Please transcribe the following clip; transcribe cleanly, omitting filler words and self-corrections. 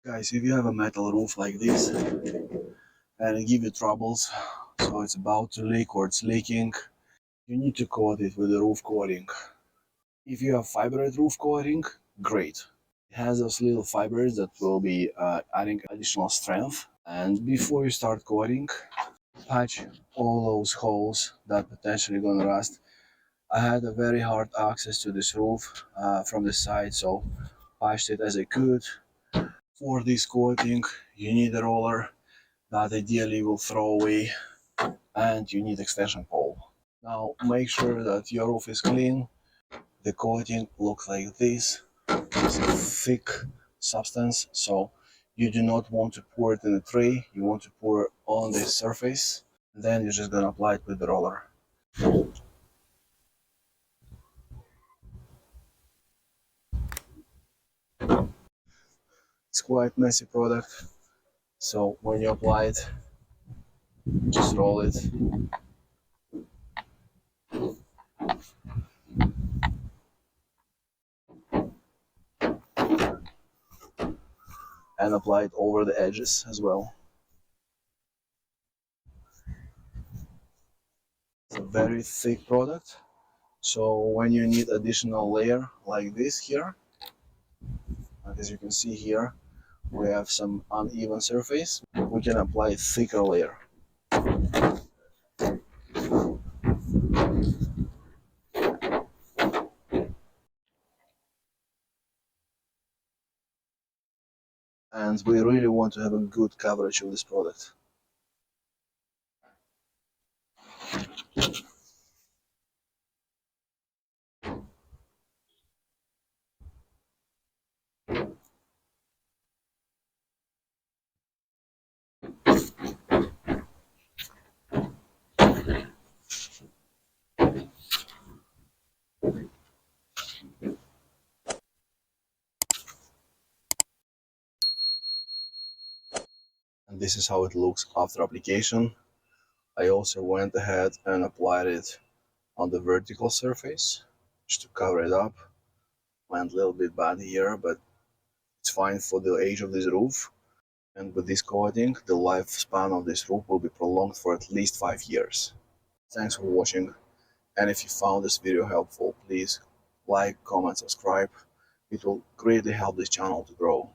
Guys, if you have a metal roof like this and it gives you troubles, so it's about to leak or it's leaking, you need to coat it with a roof coating. If you have fiberite roof coating, great. It has those little fibers that will be adding additional strength. And before you start coating, patch all those holes that potentially gonna rust. I had a very hard access to this roof from the side, so patched it as I could. For this coating, you need a roller that ideally will throw away, and you need extension pole. Now make sure that your roof is clean. The coating looks like this. It's a thick substance, so you do not want to pour it in a tray. You want to pour it on the surface, and then you're just gonna apply it with the roller. It's quite messy product, so when you apply it, just roll it. And apply it over the edges as well. It's a very thick product, so when you need additional layer like this here, as you can see here, we have some uneven surface, we can apply a thicker layer. And we really want to have a good coverage of this product. And this is how it looks after application. I also went ahead and applied it on the vertical surface just to cover it up. Went a little bit bad here, but it's fine for the age of this roof. And with this coating, the lifespan of this roof will be prolonged for at least 5 years. Thanks for watching, and if you found this video helpful, please like, comment, subscribe. It will greatly help this channel to grow.